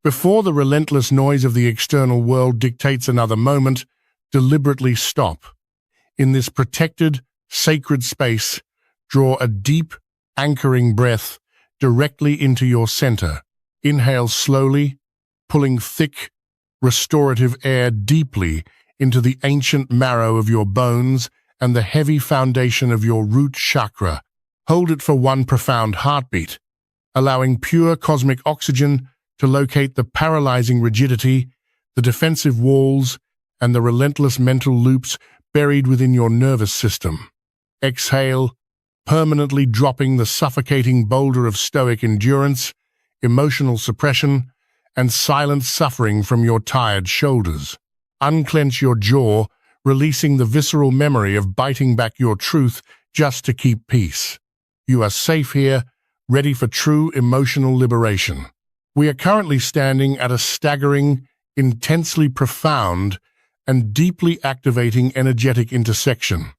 Before the relentless noise of the external world dictates another moment, deliberately stop. In this protected, sacred space, draw a deep, anchoring breath directly into your center. Inhale slowly, pulling thick, restorative air deeply into the ancient marrow of your bones and the heavy foundation of your root chakra. Hold it for one profound heartbeat, allowing pure cosmic oxygen to locate the paralyzing rigidity, the defensive walls, and the relentless mental loops buried within your nervous system. Exhale, permanently dropping the suffocating boulder of stoic endurance, emotional suppression, and silent suffering from your tired shoulders. Unclench your jaw, releasing the visceral memory of biting back your truth just to keep peace. You are safe here, ready for true emotional liberation. We are currently standing at a staggering, intensely profound, and deeply activating energetic intersection.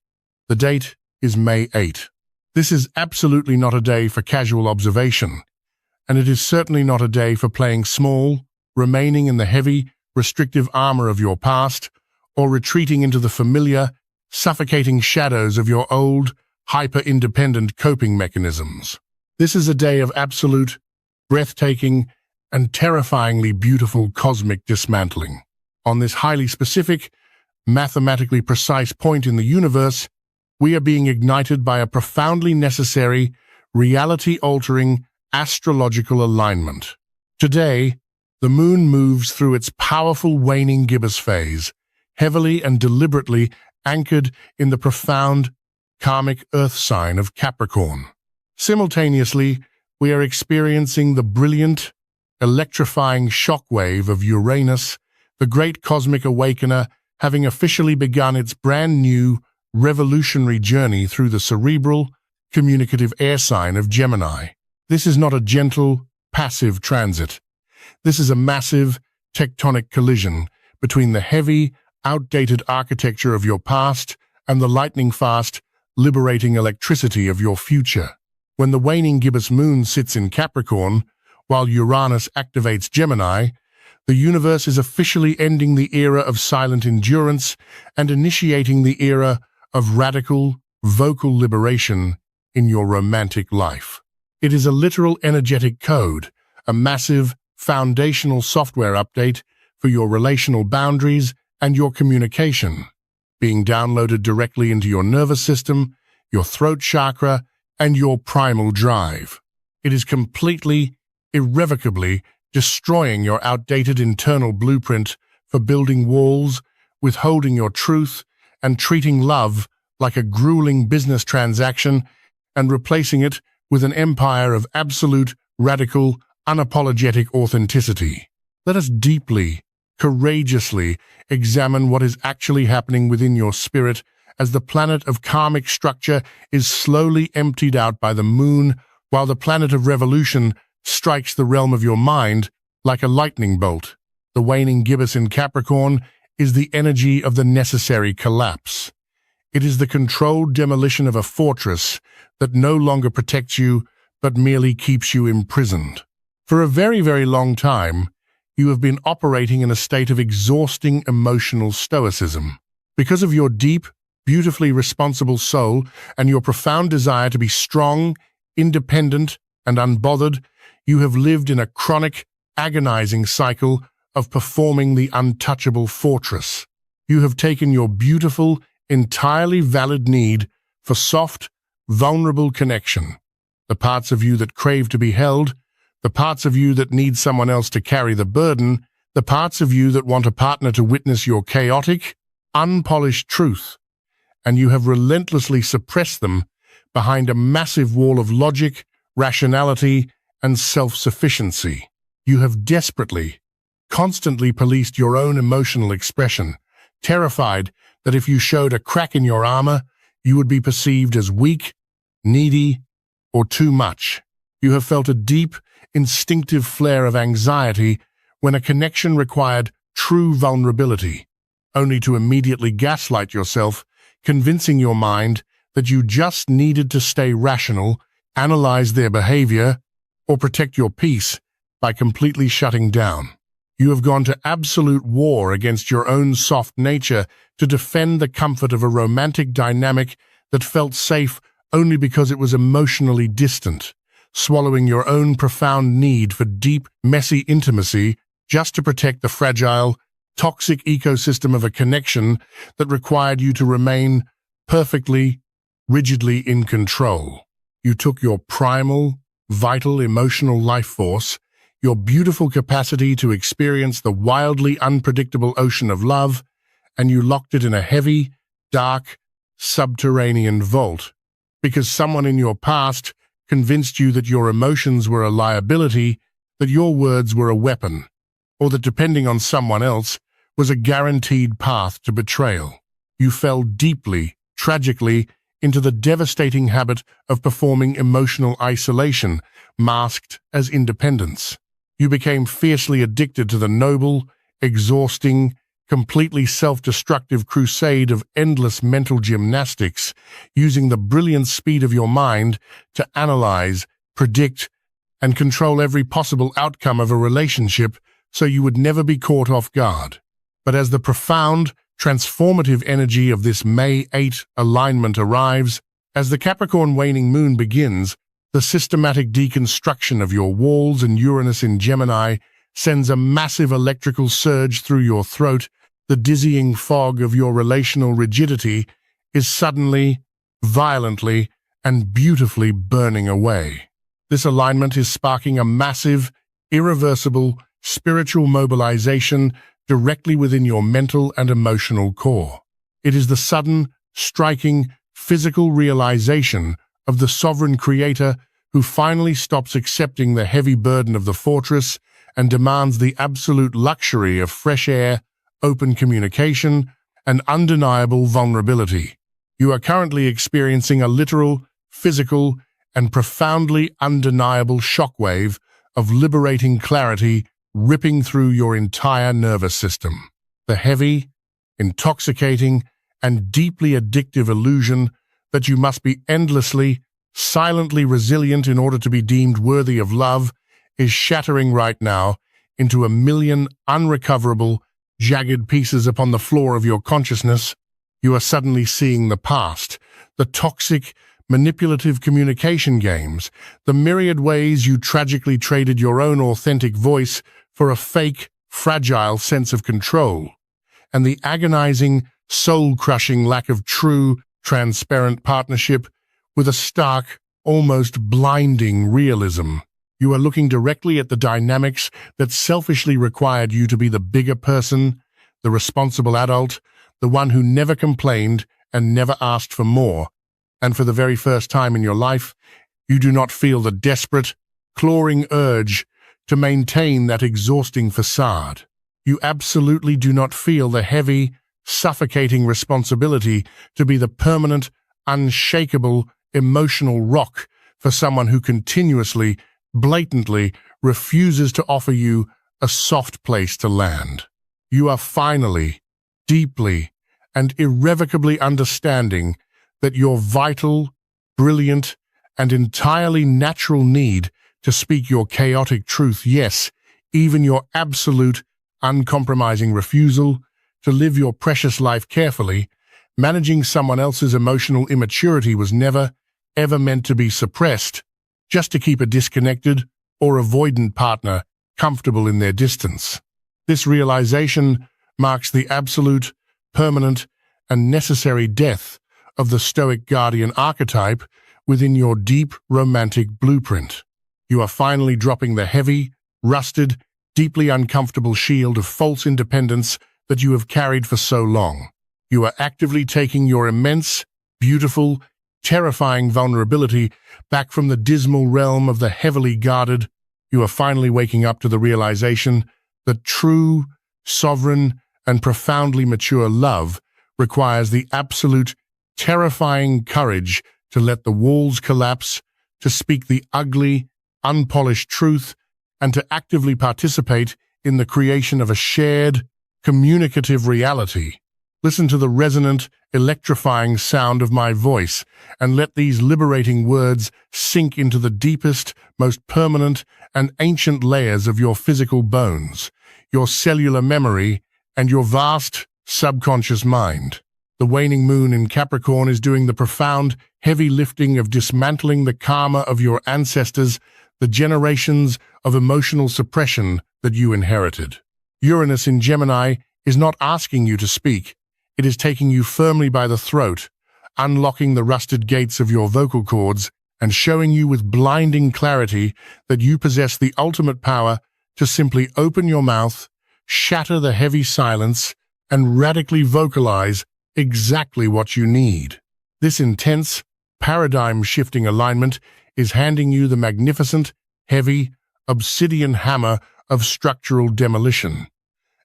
The date is May 8. This is absolutely not a day for casual observation, and it is certainly not a day for playing small, remaining in the heavy, restrictive armor of your past, or retreating into the familiar, suffocating shadows of your old, hyper-independent coping mechanisms. This is a day of absolute, breathtaking, and terrifyingly beautiful cosmic dismantling. On this highly specific, mathematically precise point in the universe, we are being ignited by a profoundly necessary, reality-altering astrological alignment. Today, the moon moves through its powerful waning gibbous phase, heavily and deliberately anchored in the profound, karmic earth sign of Capricorn. Simultaneously, we are experiencing the brilliant, electrifying shockwave of Uranus, the great cosmic awakener, having officially begun its brand new, revolutionary journey through the cerebral, communicative air sign of Gemini. This is not a gentle, passive transit. This is a massive, tectonic collision between the heavy, outdated architecture of your past and the lightning-fast, liberating electricity of your future. When the waning gibbous moon sits in Capricorn, while Uranus activates Gemini, the universe is officially ending the era of silent endurance and initiating the era of radical, vocal liberation in your romantic life. It is a literal energetic code, a massive, foundational software update for your relational boundaries and your communication, being downloaded directly into your nervous system, your throat chakra, and your primal drive. It is completely, irrevocably destroying your outdated internal blueprint for building walls, withholding your truth, and treating love like a grueling business transaction, and replacing it with an empire of absolute, radical, unapologetic authenticity. Let us deeply, courageously examine what is actually happening within your spirit as the planet of karmic structure is slowly emptied out by the moon, while the planet of revolution strikes the realm of your mind like a lightning bolt. The waning gibbous in Capricorn is the energy of the necessary collapse. It is the controlled demolition of a fortress that no longer protects you, but merely keeps you imprisoned. For a very, very long time, you have been operating in a state of exhausting emotional stoicism. Because of your deep, beautifully responsible soul and your profound desire to be strong, independent, and unbothered, you have lived in a chronic, agonizing cycle of performing the untouchable fortress. You have taken your beautiful, entirely valid need for soft, vulnerable connection, the parts of you that crave to be held, the parts of you that need someone else to carry the burden, the parts of you that want a partner to witness your chaotic, unpolished truth, and you have relentlessly suppressed them behind a massive wall of logic, rationality, and self-sufficiency. You have desperately, constantly policed your own emotional expression, terrified that if you showed a crack in your armor, you would be perceived as weak, needy, or too much. You have felt a deep, instinctive flare of anxiety when a connection required true vulnerability, only to immediately gaslight yourself, convincing your mind that you just needed to stay rational, analyze their behavior, or protect your peace by completely shutting down. You have gone to absolute war against your own soft nature to defend the comfort of a romantic dynamic that felt safe only because it was emotionally distant, swallowing your own profound need for deep, messy intimacy just to protect the fragile, toxic ecosystem of a connection that required you to remain perfectly, rigidly in control. You took your primal, vital emotional life force, your beautiful capacity to experience the wildly unpredictable ocean of love, and you locked it in a heavy, dark, subterranean vault, because someone in your past convinced you that your emotions were a liability, that your words were a weapon, or that depending on someone else was a guaranteed path to betrayal. You fell deeply, tragically, into the devastating habit of performing emotional isolation, masked as independence. You became fiercely addicted to the noble, exhausting, completely self-destructive crusade of endless mental gymnastics, using the brilliant speed of your mind to analyze, predict, and control every possible outcome of a relationship so you would never be caught off guard. But as the profound, transformative energy of this May 8 alignment arrives, as the Capricorn waning moon begins, the systematic deconstruction of your walls and Uranus in Gemini sends a massive electrical surge through your throat. The dizzying fog of your relational rigidity is suddenly, violently, and beautifully burning away. This alignment is sparking a massive, irreversible, spiritual mobilization directly within your mental and emotional core. It is the sudden, striking, physical realization of the sovereign creator who finally stops accepting the heavy burden of the fortress and demands the absolute luxury of fresh air, open communication, and undeniable vulnerability. You are currently experiencing a literal, physical, and profoundly undeniable shockwave of liberating clarity ripping through your entire nervous system. The heavy, intoxicating, and deeply addictive illusion that you must be endlessly, silently resilient in order to be deemed worthy of love is shattering right now into a million unrecoverable, jagged pieces upon the floor of your consciousness. You are suddenly seeing the past, the toxic, manipulative communication games, the myriad ways you tragically traded your own authentic voice for a fake, fragile sense of control, and the agonizing, soul-crushing lack of true, transparent partnership with a stark, almost blinding realism. You are looking directly at the dynamics that selfishly required you to be the bigger person, the responsible adult, the one who never complained and never asked for more. And for the very first time in your life, you do not feel the desperate, clawing urge to maintain that exhausting facade. You absolutely do not feel the heavy, suffocating responsibility to be the permanent, unshakable, emotional rock for someone who continuously, blatantly refuses to offer you a soft place to land. You are finally, deeply, and irrevocably understanding that your vital, brilliant, and entirely natural need to speak your chaotic truth, yes, even your absolute, uncompromising refusal to live your precious life carefully, managing someone else's emotional immaturity was never, ever meant to be suppressed, just to keep a disconnected or avoidant partner comfortable in their distance. This realization marks the absolute, permanent, and necessary death of the stoic guardian archetype within your deep romantic blueprint. You are finally dropping the heavy, rusted, deeply uncomfortable shield of false independence that you have carried for so long. You are actively taking your immense, beautiful, terrifying vulnerability back from the dismal realm of the heavily guarded. You are finally waking up to the realization that true, sovereign, and profoundly mature love requires the absolute, terrifying courage to let the walls collapse, to speak the ugly, unpolished truth, and to actively participate in the creation of a shared, communicative reality. Listen to the resonant, electrifying sound of my voice, and let these liberating words sink into the deepest, most permanent, and ancient layers of your physical bones, your cellular memory, and your vast, subconscious mind. The waning moon in Capricorn is doing the profound, heavy lifting of dismantling the karma of your ancestors, the generations of emotional suppression that you inherited. Uranus in Gemini is not asking you to speak. It is taking you firmly by the throat, unlocking the rusted gates of your vocal cords, and showing you with blinding clarity that you possess the ultimate power to simply open your mouth, shatter the heavy silence, and radically vocalize exactly what you need. This intense, paradigm-shifting alignment is handing you the magnificent, heavy, obsidian hammer of structural demolition,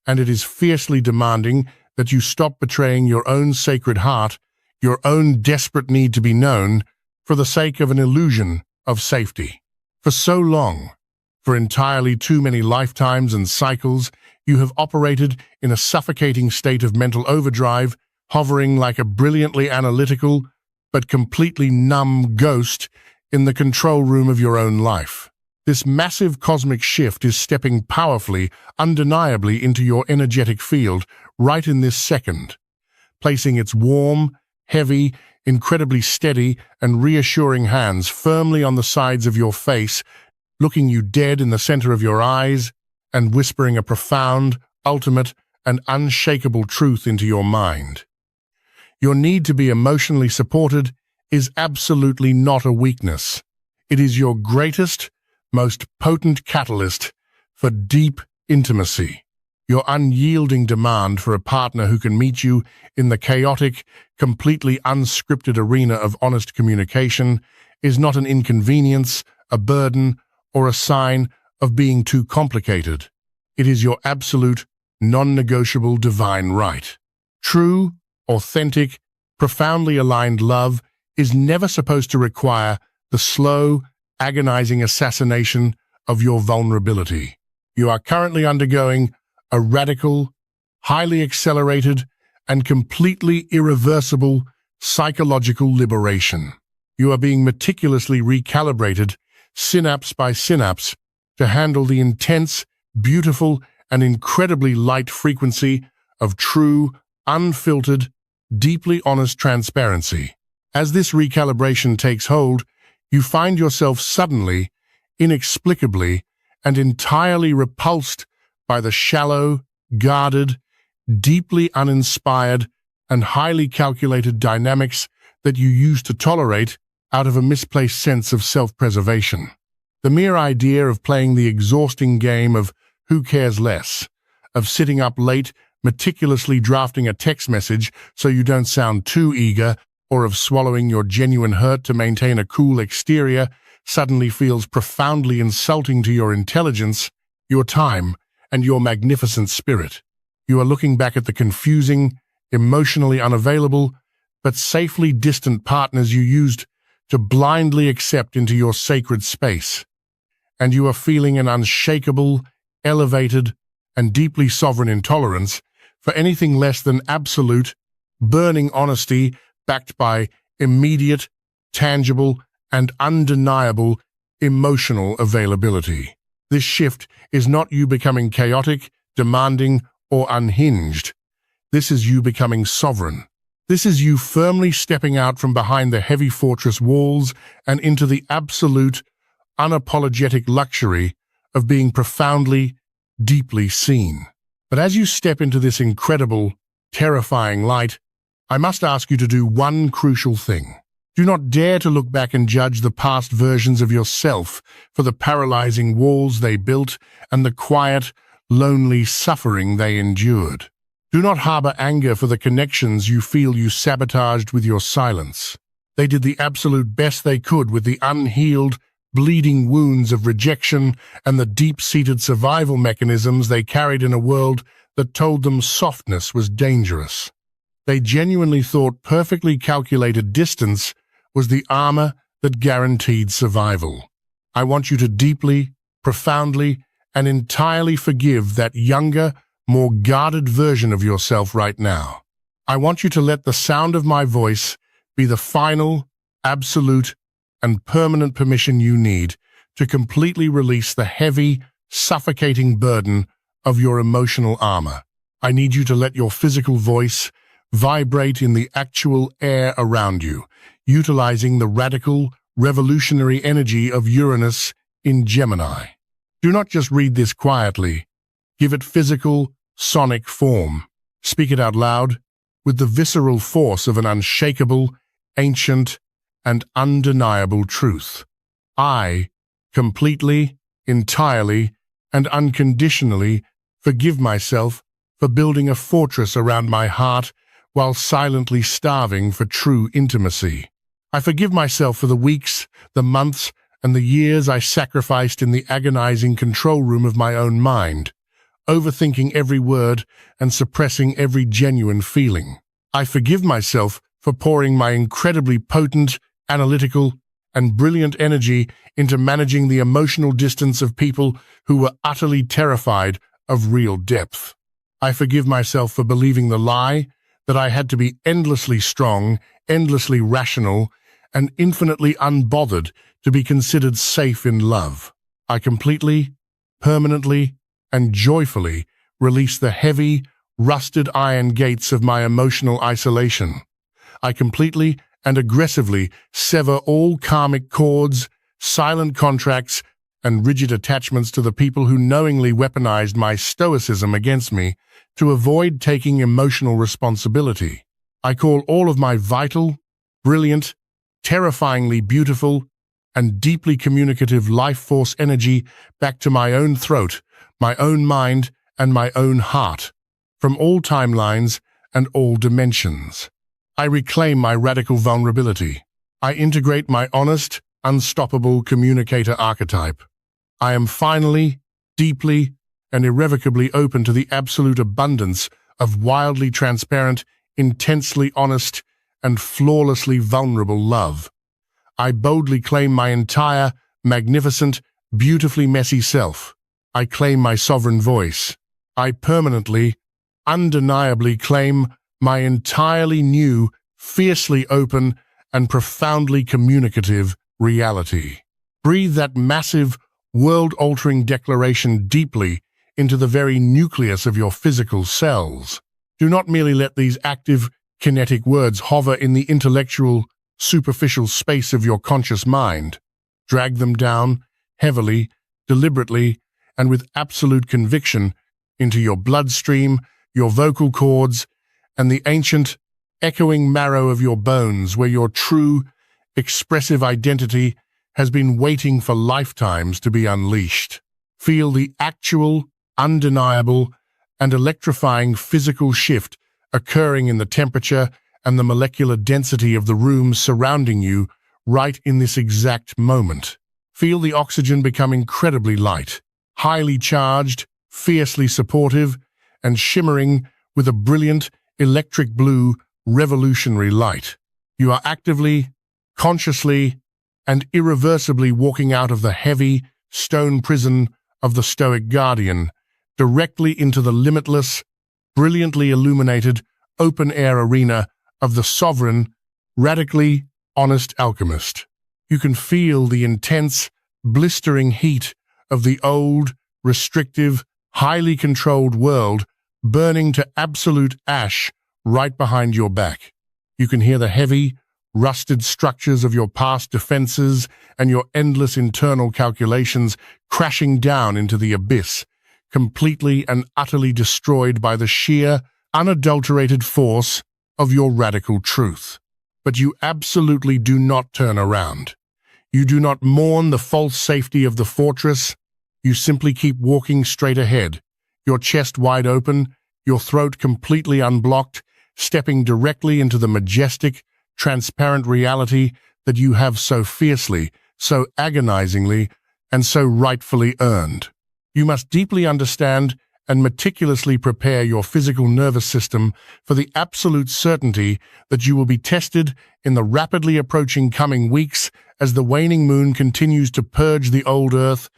and it is fiercely demanding that you stop betraying your own sacred heart, your own desperate need to be known, for the sake of an illusion of safety. For so long, for entirely too many lifetimes and cycles, you have operated in a suffocating state of mental overdrive, hovering like a brilliantly analytical but completely numb ghost in the control room of your own life. This massive cosmic shift is stepping powerfully, undeniably into your energetic field right in this second, placing its warm, heavy, incredibly steady and reassuring hands firmly on the sides of your face, looking you dead in the center of your eyes and whispering a profound, ultimate, and unshakable truth into your mind. Your need to be emotionally supported is absolutely not a weakness. It is your greatest, most potent catalyst for deep intimacy. Your unyielding demand for a partner who can meet you in the chaotic, completely unscripted arena of honest communication is not an inconvenience, a burden, or a sign of being too complicated. It is your absolute, non-negotiable divine right. True, authentic, profoundly aligned love is never supposed to require the slow, agonizing assassination of your vulnerability. You are currently undergoing a radical, highly accelerated, and completely irreversible psychological liberation. You are being meticulously recalibrated, synapse by synapse, to handle the intense, beautiful, and incredibly light frequency of true, unfiltered, deeply honest transparency. As this recalibration takes hold, you find yourself suddenly, inexplicably, and entirely repulsed by the shallow, guarded, deeply uninspired, and highly calculated dynamics that you used to tolerate out of a misplaced sense of self-preservation. The mere idea of playing the exhausting game of who cares less, of sitting up late, meticulously drafting a text message so you don't sound too eager, or of swallowing your genuine hurt to maintain a cool exterior, suddenly feels profoundly insulting to your intelligence, your time, and your magnificent spirit. You are looking back at the confusing, emotionally unavailable, but safely distant partners you used to blindly accept into your sacred space, and you are feeling an unshakable, elevated, and deeply sovereign intolerance for anything less than absolute, burning honesty backed by immediate, tangible, and undeniable emotional availability. This shift is not you becoming chaotic, demanding, or unhinged. This is you becoming sovereign. This is you firmly stepping out from behind the heavy fortress walls and into the absolute, unapologetic luxury of being profoundly, deeply seen. But as you step into this incredible, terrifying light, I must ask you to do one crucial thing. Do not dare to look back and judge the past versions of yourself for the paralyzing walls they built and the quiet, lonely suffering they endured. Do not harbor anger for the connections you feel you sabotaged with your silence. They did the absolute best they could with the unhealed, bleeding wounds of rejection and the deep-seated survival mechanisms they carried in a world that told them softness was dangerous. They genuinely thought perfectly calculated distance was the armor that guaranteed survival. I want you to deeply, profoundly, and entirely forgive that younger, more guarded version of yourself right now. I want you to let the sound of my voice be the final, absolute, and permanent permission you need to completely release the heavy, suffocating burden of your emotional armor. I need you to let your physical voice vibrate in the actual air around you, utilizing the radical, revolutionary energy of Uranus in Gemini. Do not just read this quietly. Give it physical, sonic form. Speak it out loud with the visceral force of an unshakable, ancient, and undeniable truth. I completely, entirely, and unconditionally forgive myself for building a fortress around my heart while silently starving for true intimacy. I forgive myself for the weeks, the months, and the years I sacrificed in the agonizing control room of my own mind, overthinking every word and suppressing every genuine feeling. I forgive myself for pouring my incredibly potent, analytical, and brilliant energy into managing the emotional distance of people who were utterly terrified of real depth. I forgive myself for believing the lie that I had to be endlessly strong, endlessly rational, and infinitely unbothered to be considered safe in love. I completely, permanently, and joyfully release the heavy, rusted iron gates of my emotional isolation. I completely and aggressively sever all karmic cords, silent contracts, and rigid attachments to the people who knowingly weaponized my stoicism against me to avoid taking emotional responsibility. I call all of my vital, brilliant, terrifyingly beautiful, and deeply communicative life force energy back to my own throat, my own mind, and my own heart, from all timelines and all dimensions. I reclaim my radical vulnerability. I integrate my honest, unstoppable communicator archetype. I am finally, deeply, and irrevocably open to the absolute abundance of wildly transparent, intensely honest, and flawlessly vulnerable love. I boldly claim my entire, magnificent, beautifully messy self. I claim my sovereign voice. I permanently, undeniably claim my entirely new, fiercely open, and profoundly communicative reality. Breathe that massive, world-altering declaration deeply into the very nucleus of your physical cells. Do not merely let these active, kinetic words hover in the intellectual, superficial space of your conscious mind. Drag them down, heavily, deliberately, and with absolute conviction, into your bloodstream, your vocal cords, and the ancient, echoing marrow of your bones, where your true, expressive identity has been waiting for lifetimes to be unleashed. Feel the actual, undeniable, and electrifying physical shift occurring in the temperature and the molecular density of the rooms surrounding you right in this exact moment. Feel the oxygen become incredibly light, highly charged, fiercely supportive, and shimmering with a brilliant, electric blue, revolutionary light. You are actively, consciously, and irreversibly walking out of the heavy, stone prison of the Stoic Guardian, directly into the limitless, brilliantly illuminated, open-air arena of the sovereign, radically honest alchemist. You can feel the intense, blistering heat of the old, restrictive, highly controlled world burning to absolute ash right behind your back. You can hear the heavy, rusted structures of your past defenses and your endless internal calculations crashing down into the abyss, completely and utterly destroyed by the sheer, unadulterated force of your radical truth. But you absolutely do not turn around. You do not mourn the false safety of the fortress. You simply keep walking straight ahead, your chest wide open, your throat completely unblocked, stepping directly into the majestic, transparent reality that you have so fiercely, so agonizingly, and so rightfully earned. You must deeply understand and meticulously prepare your physical nervous system for the absolute certainty that you will be tested in the rapidly approaching coming weeks as the waning moon continues to purge the old earth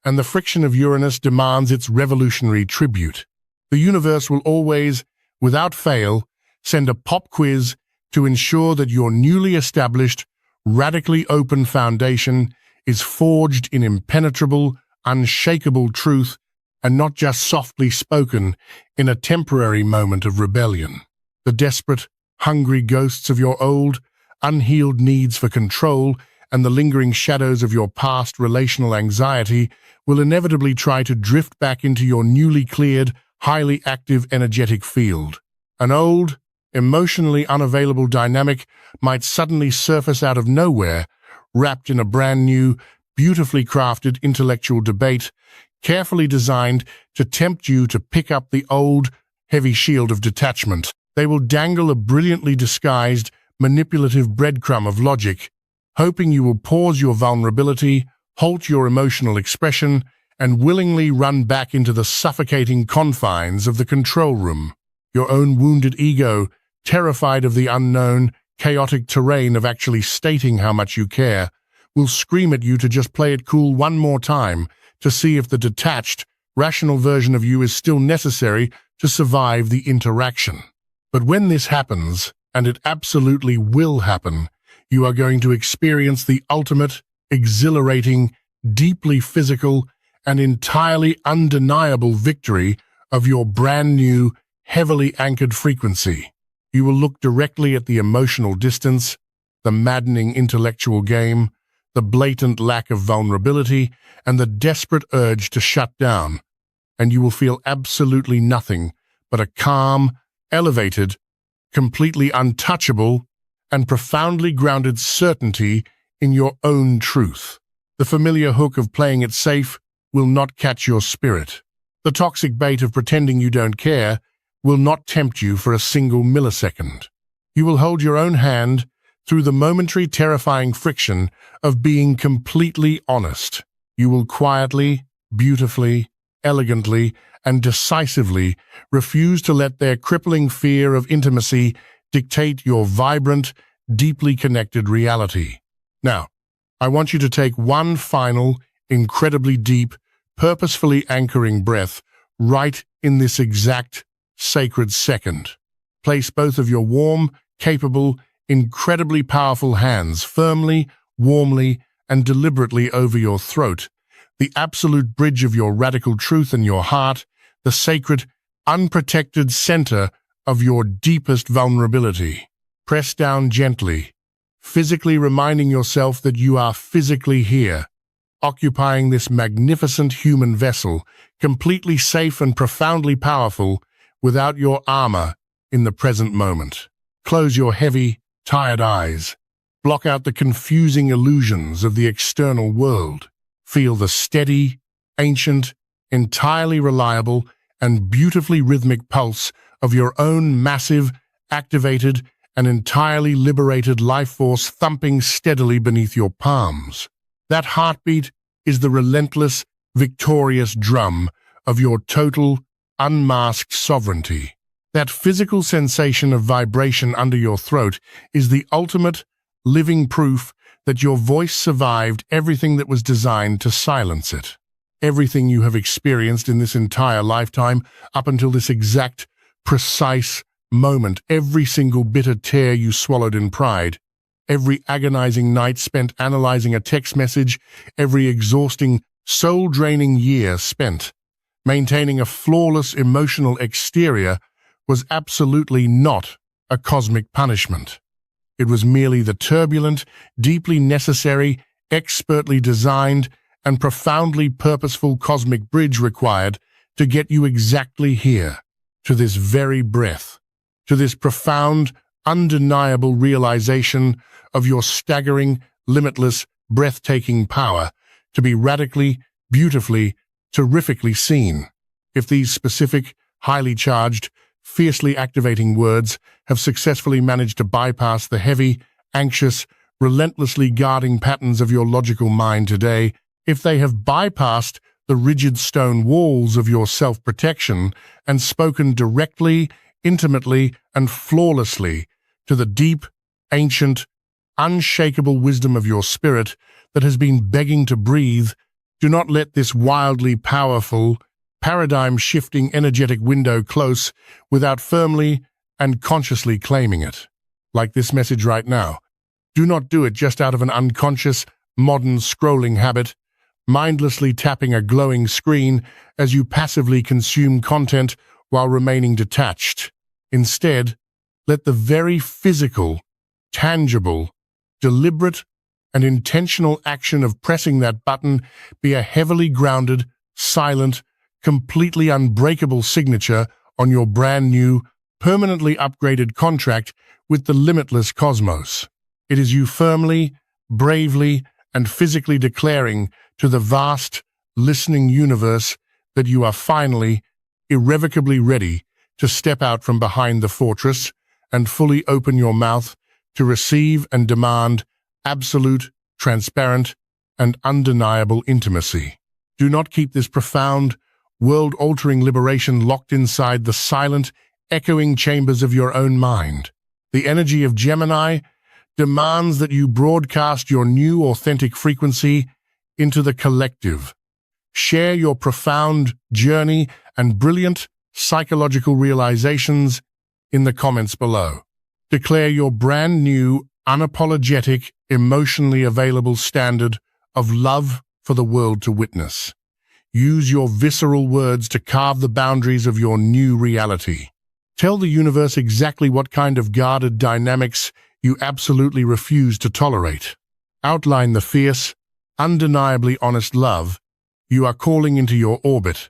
and the friction of Uranus demands its revolutionary tribute. The universe will always, without fail, send a pop quiz to ensure that your newly established, radically open foundation is forged in impenetrable, unshakable truth and not just softly spoken in a temporary moment of rebellion. The desperate, hungry ghosts of your old, unhealed needs for control and the lingering shadows of your past relational anxiety will inevitably try to drift back into your newly cleared, highly active energetic field. An old, emotionally unavailable dynamic might suddenly surface out of nowhere, wrapped in a brand new, beautifully crafted intellectual debate, carefully designed to tempt you to pick up the old, heavy shield of detachment. They will dangle a brilliantly disguised, manipulative breadcrumb of logic, hoping you will pause your vulnerability, halt your emotional expression, and willingly run back into the suffocating confines of the control room. Your own wounded ego, terrified of the unknown, chaotic terrain of actually stating how much you care, will scream at you to just play it cool one more time to see if the detached, rational version of you is still necessary to survive the interaction. But when this happens, and it absolutely will happen, you are going to experience the ultimate, exhilarating, deeply physical, and entirely undeniable victory of your brand new, heavily anchored frequency. You will look directly at the emotional distance, the maddening intellectual game, the blatant lack of vulnerability, and the desperate urge to shut down, and you will feel absolutely nothing but a calm, elevated, completely untouchable, and profoundly grounded certainty in your own truth. The familiar hook of playing it safe will not catch your spirit. The toxic bait of pretending you don't care will not tempt you for a single millisecond. You will hold your own hand through the momentary terrifying friction of being completely honest. You will quietly, beautifully, elegantly, and decisively refuse to let their crippling fear of intimacy dictate your vibrant, deeply connected reality. Now, I want you to take one final, incredibly deep, purposefully anchoring breath right in this exact sacred second. Place both of your warm, capable, incredibly powerful hands firmly, warmly, and deliberately over your throat, the absolute bridge of your radical truth and your heart, the sacred, unprotected center of your deepest vulnerability. Press down gently, physically reminding yourself that you are physically here, occupying this magnificent human vessel, completely safe and profoundly powerful, without your armor in the present moment. Close your heavy, tired eyes. Block out the confusing illusions of the external world. Feel the steady, ancient, entirely reliable, and beautifully rhythmic pulse of your own massive, activated, and entirely liberated life force thumping steadily beneath your palms. That heartbeat is the relentless, victorious drum of your total, unmasked sovereignty. That physical sensation of vibration under your throat is the ultimate, living proof that your voice survived everything that was designed to silence it. Everything you have experienced in this entire lifetime, up until this exact, precise moment, every single bitter tear you swallowed in pride, every agonizing night spent analyzing a text message, every exhausting, soul-draining year spent maintaining a flawless emotional exterior was absolutely not a cosmic punishment. It was merely the turbulent, deeply necessary, expertly designed, and profoundly purposeful cosmic bridge required to get you exactly here, to this very breath, to this profound, undeniable realization of your staggering, limitless, breathtaking power to be radically, beautifully, terrifically seen. If these specific, highly charged, fiercely activating words have successfully managed to bypass the heavy, anxious, relentlessly guarding patterns of your logical mind today, if they have bypassed the rigid stone walls of your self-protection and spoken directly, intimately, and flawlessly to the deep, ancient, unshakable wisdom of your spirit that has been begging to breathe, do not let this wildly powerful, paradigm-shifting energetic window close without firmly and consciously claiming it. Like this message right now. Do not do it just out of an unconscious, modern scrolling habit, mindlessly tapping a glowing screen as you passively consume content while remaining detached. Instead, let the very physical, tangible, deliberate, and intentional action of pressing that button be a heavily grounded, silent, completely unbreakable signature on your brand new, permanently upgraded contract with the limitless cosmos. It is you firmly, bravely, and physically declaring to the vast, listening universe that you are finally, irrevocably ready to step out from behind the fortress and fully open your mouth to receive and demand absolute, transparent, and undeniable intimacy. Do not keep this profound, world-altering liberation locked inside the silent, echoing chambers of your own mind. The energy of Gemini demands that you broadcast your new authentic frequency into the collective. Share your profound journey and brilliant psychological realizations in the comments below. Declare your brand new, unapologetic, emotionally available standard of love for the world to witness. Use your visceral words to carve the boundaries of your new reality. Tell the universe exactly what kind of guarded dynamics you absolutely refuse to tolerate. Outline the fierce, undeniably honest love you are calling into your orbit.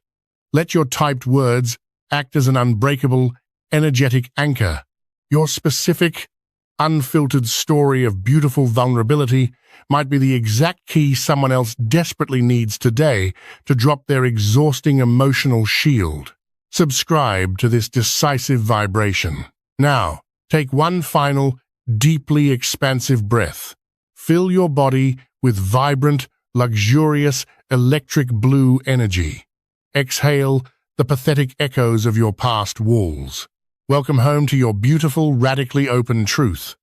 Let your typed words act as an unbreakable, energetic anchor. Your specific, unfiltered story of beautiful vulnerability might be the exact key someone else desperately needs today to drop their exhausting emotional shield. Subscribe to this decisive vibration. Now, take one final, deeply expansive breath. Fill your body with vibrant, luxurious, electric blue energy. Exhale the pathetic echoes of your past walls. Welcome home to your beautiful, radically open truth.